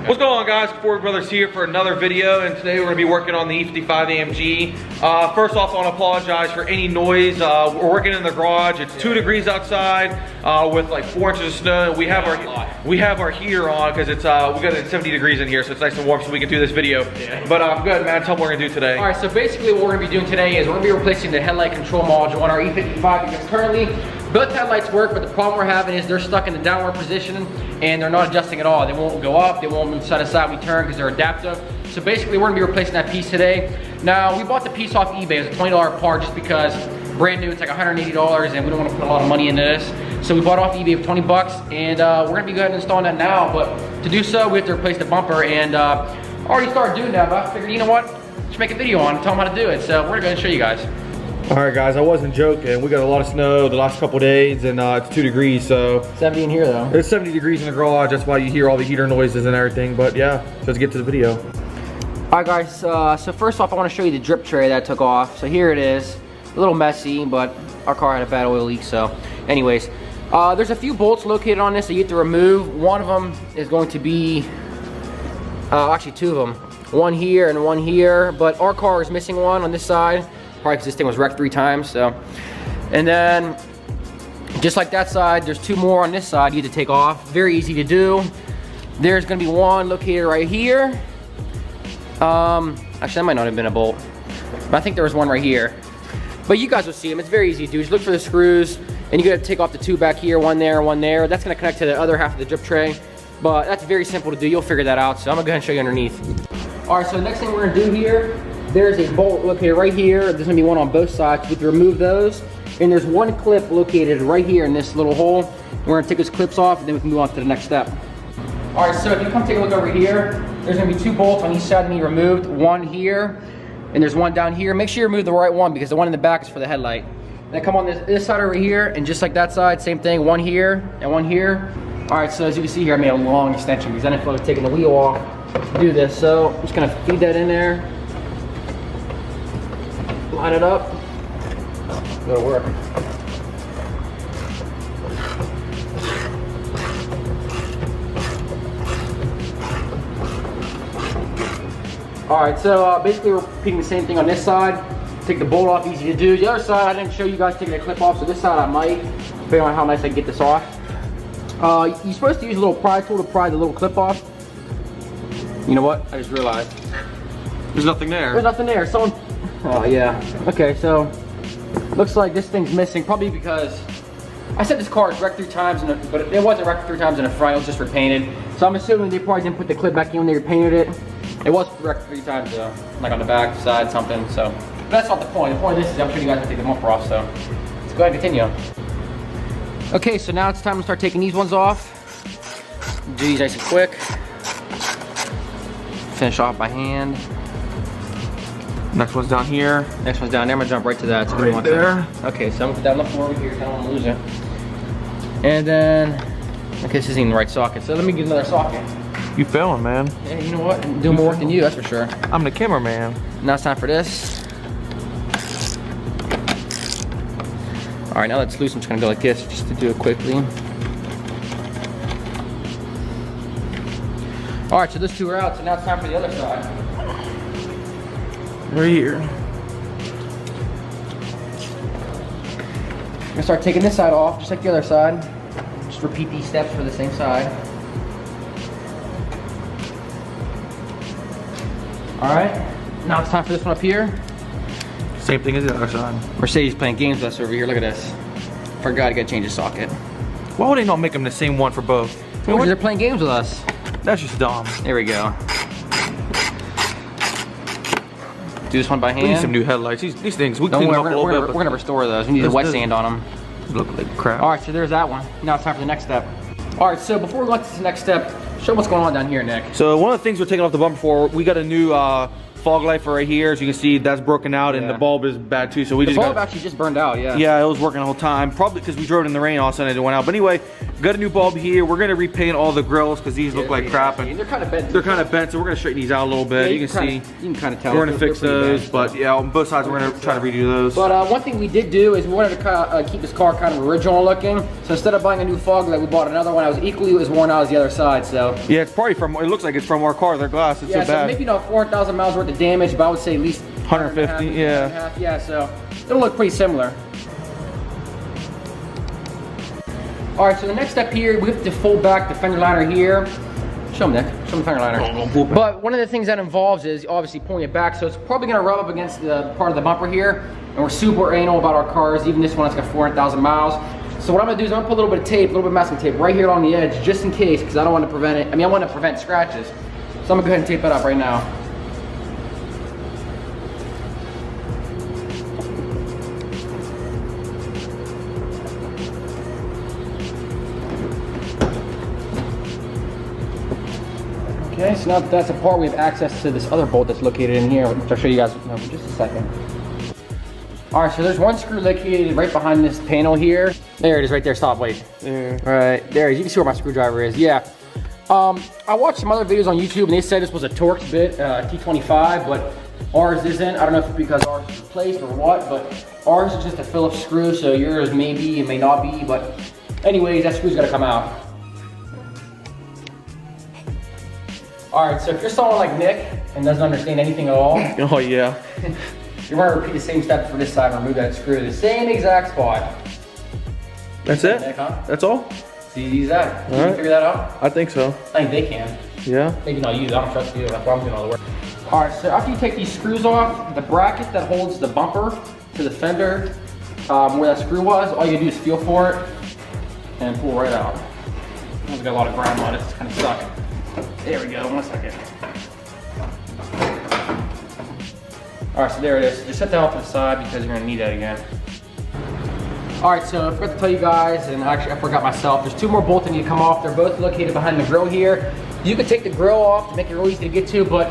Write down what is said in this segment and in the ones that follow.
What's going on, guys? Conforti Brothers here for another video, and today we're going to be working on the E55 AMG. First off, I want to apologize for any noise. We're working in the garage. It's 2 degrees outside with like 4 inches of snow. We have our heater on because it's we got it at 70 degrees in here, so it's nice and warm, so we can do this video. Yeah. But go ahead, man. Tell them what we're going to do today. All right, so basically what we're going to be doing today is we're going to be replacing the headlight control module on our E55 because currently both headlights work, but the problem we're having is they're stuck in the downward position and they're not adjusting at all. They won't go up, they won't move side to side, we turn because they're adaptive. So basically we're gonna be replacing that piece today. Now, we bought the piece off eBay. It was a $20 part just because brand new, it's like $180 and we don't want to put a lot of money into this. So we bought it off eBay for 20 bucks and we're gonna be going and installing that now, but to do so, we have to replace the bumper and already started doing that, but I figured, you know what? Just make a video on it, tell them how to do it. So we're gonna go and show you guys. Alright guys, I wasn't joking. We got a lot of snow the last couple days and it's 2 degrees, so 70 in here though. It's 70 degrees in the garage, that's why you hear all the heater noises and everything, but yeah, let's get to the video. Alright guys, so first off I want to show you the drip tray that I took off. So here it is, a little messy, but our car had a bad oil leak, so anyways. There's a few bolts located on this that you have to remove. One of them is going to be, actually 2 of them. One here and one here, but our car is missing one on this side. Probably because this thing was wrecked 3 times, so. And then, just like that side, there's 2 more on this side you have to take off. Very easy to do. There's gonna be one located right here. Actually, that might not have been a bolt. But I think there was one right here. But you guys will see them, it's very easy to do. Just look for the screws, and you gotta take off the 2 back here, one there, one there. That's gonna connect to the other half of the drip tray. But that's very simple to do, you'll figure that out. So I'm gonna go ahead and show you underneath. All right, so the next thing we're gonna do here, there's a bolt located right here. There's gonna be one on both sides. You have to remove those. And there's one clip located right here in this little hole. We're gonna take those clips off and then we can move on to the next step. All right, so if you come take a look over here, there's gonna be 2 bolts on each side that need removed. One here, and there's one down here. Make sure you remove the right one because the one in the back is for the headlight. And then come on this side over here, and just like that side, same thing, one here and one here. All right, so as you can see here, I made a long extension because I didn't feel like taking the wheel off to do this. So I'm just gonna feed that in there. Line it up. It'll work. Alright, so basically we're repeating the same thing on this side. Take the bolt off, easy to do. The other side, I didn't show you guys taking the clip off, so this side I might, depending on how nice I can get this off. You're supposed to use a little pry tool to pry the little clip off. You know what? I just realized. There's nothing there. There's nothing there. Someone. Oh yeah. Okay, so looks like this thing's missing, probably because I said this car is wrecked 3 times, but it wasn't wrecked 3 times in the front. It was just repainted. So I'm assuming they probably didn't put the clip back in when they repainted it. It was wrecked 3 times though, like on the back side, something. So but that's not the point. The point of this is I'm showing you guys how to take the bumper off. So let's go ahead and continue. Okay, so now it's time to start taking these ones off. Do these nice and quick. Finish off by hand. Next one's down here. Next one's down there. I'm gonna jump right to that. So right there. Okay, so I'm gonna put that on the floor over here so I don't want to lose it. And then, okay, this isn't even the right socket. So let me get another socket. You failing, man. Yeah, you know what? I'm doing more work than you, that's for sure. I'm the cameraman. Now it's time for this. All right, now that's loose. I'm just gonna go like this just to do it quickly. All right, so those 2 are out. So now it's time for the other side. Right here. I'm gonna start taking this side off, just like the other side. Just repeat these steps for the same side. All right, now it's time for this one up here. Same thing as the other side. Mercedes playing games with us over here, look at this. Forgot I gotta change the socket. Why would they not make them the same one for both? Because they're playing games with us. That's just dumb. There we go. Do this one by hand. We need some new headlights. These things, we clean them up a little bit. We're gonna restore those. We need wet sand on them. Look like crap. All right, so there's that one. Now it's time for the next step. All right, so before we go on to the next step, show what's going on down here, Nick. So one of the things we're taking off the bumper for, we got a new fog light for right here. As you can see, that's broken out, and the bulb is bad too. So we the bulb actually just burned out. Yeah, it was working the whole time. Probably because we drove it in the rain. All of a sudden it went out. But anyway, got a new bulb here. We're gonna repaint all the grills because these look like crap, and they're kind of bent. They're kind of bent, so we're gonna straighten these out a little bit. You can kind of tell. We're gonna fix those, but yeah, on both sides we're gonna try to redo those. But one thing we did do is we wanted to keep this car kind of original looking. So instead of buying a new fog light, we bought another one that was equally as worn out as the other side. So yeah, it's probably from. It looks like it's from our car. Their glass. It's so bad. Maybe not 400,000 miles worth of damage, but I would say at least 150. Yeah, so it'll look pretty similar. All right, so the next step here, we have to fold back the fender liner here. Show them, Nick. Show them the fender liner. But one of the things that involves is obviously pulling it back, so it's probably gonna rub up against the part of the bumper here. And we're super anal about our cars, even this one that's got 400,000 miles. So what I'm gonna do is I'm gonna put a little bit of tape, a little bit of masking tape right here along the edge, just in case, because I don't want to prevent it. I want to prevent scratches. So I'm gonna go ahead and tape that up right now. Okay, so now that that's apart, we have access to this other bolt that's located in here, which I'll show you guys in just a second. All right, so there's one screw located right behind this panel here. There it is right there, stop, wait. There. All right, there, you can see where my screwdriver is, yeah. I watched some other videos on YouTube and they said this was a Torx bit, T25, but ours isn't. I don't know if it's because ours is replaced or what, but ours is just a Phillips screw, so yours maybe, it may not be, but anyways, that screw's gotta come out. All right, so if you're someone like Nick and doesn't understand anything at all, oh yeah, you're gonna repeat the same steps for this side and remove that screw, the same exact spot. That's it? Nick, huh? That's all? It's easy as that. Can you figure that out? I think so. I think they can. Yeah? Maybe not you, I don't trust you, that's why I'm doing all the work. All right, so after you take these screws off, the bracket that holds the bumper to the fender, where that screw was, all you do is feel for it and pull right out. It's got a lot of grime on it, it's kind of stuck. There we go, 1 second. All right, so there it is. Just set that off to the side because you're gonna need that again. All right, so I forgot to tell you guys, and actually I forgot myself, there's two more bolts that need to come off. They're both located behind the grill here. You can take the grill off to make it real easy to get to, but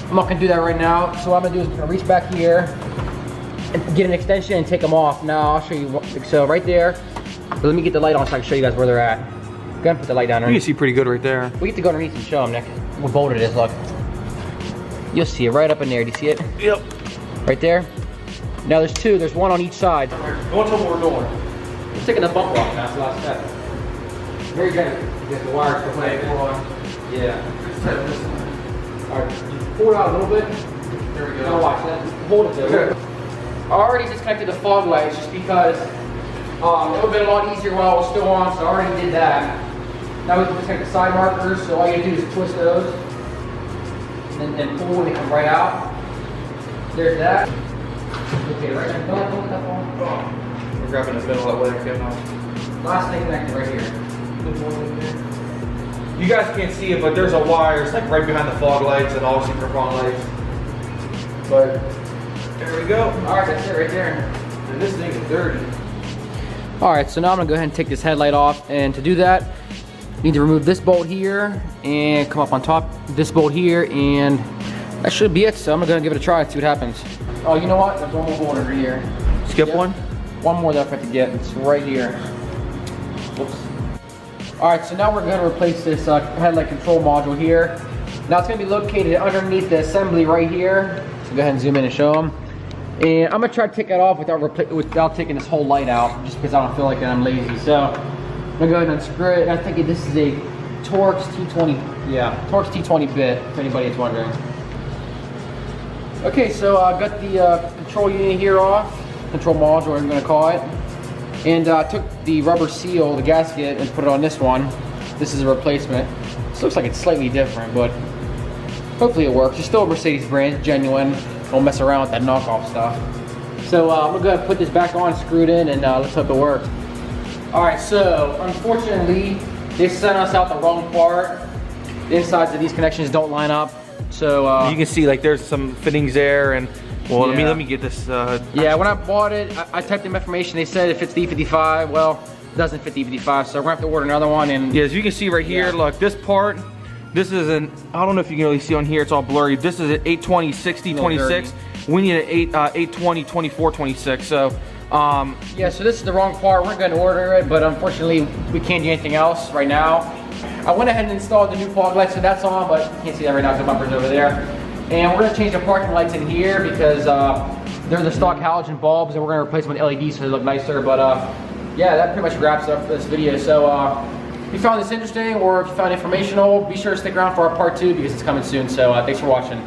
I'm not gonna do that right now. So what I'm gonna do is I'm gonna reach back here and get an extension and take them off. Now I'll show you, so right there, but let me get the light on so I can show you guys where they're at. Go ahead and put the light down there. You can see pretty good right there. We get to go underneath and show them, Nick, what bolt it is, look. You'll see it right up in there, do you see it? Yep. Right there. Now there's two, there's one on each side. Go tell what we're doing. We're taking the bumper off now, so last step. Very good. Get the wires to play. Yeah. Alright, you pull it out a little bit. There we go. Now watch that. Hold it there. I already disconnected the fog lights just because it would have been a lot easier while it was still on, so I already did that. Now we can disconnect the side markers, so all you do is twist those and pull and they come right out. There's that. Okay, right there. Don't let that fall. We're grabbing the middle that way. Okay, Last thing connected right here. You guys can't see it, but there's a wire. It's like right behind the fog lights and obviously for fog lights. But there we go. All right, that's it right there. And this thing is dirty. All right, so now I'm gonna go ahead and take this headlight off, and to do that, you need to remove this bolt here and come up on top this bolt here, and that should be it. So I'm gonna give it a try and see what happens. Oh, you know what? There's one more bolt over here. Skip one? One more that I have to get. It's right here. Whoops. All right, so now we're gonna replace this headlight control module here. Now it's gonna be located underneath the assembly right here. So go ahead and zoom in and show them. And I'm gonna try to take that off without taking this whole light out, just because I don't feel like it, I'm lazy. So I'm gonna go ahead and unscrew it. I think this is a Torx T20, yeah, Torx T20 bit, if anybody is wondering. Okay, so I got the control unit here off, control module I'm gonna call it. And I took the rubber seal, the gasket, and put it on this one. This is a replacement. This looks like it's slightly different, but hopefully it works. It's still a Mercedes brand, genuine. Don't mess around with that knockoff stuff. So I'm gonna go ahead and put this back on, screw it in, and let's hope it works. All right, so unfortunately, they sent us out the wrong part. The insides of these connections don't line up. So you can see like there's some fittings there, and well, yeah. let me get this. Yeah, when I bought it, I typed in information. They said it fits the E55. Well, it doesn't fit the E55, so we're gonna have to order another one. And yeah, as you can see right here, look, this part This is an, I don't know if you can really see on here, it's all blurry. This is an 820 60 26. We need an 820 24 26. So yeah, so this is the wrong part. We're going to order it, but unfortunately we can't do anything else right now. I went ahead and installed the new fog lights, so that's on, but you can't see that right now because the bumper's over there. And we're going to change the parking lights in here because they're the stock halogen bulbs, and we're going to replace them with LEDs so they look nicer. But yeah, that pretty much wraps up this video. So if you found this interesting or if you found it informational, be sure to stick around for our part 2 because it's coming soon. So thanks for watching.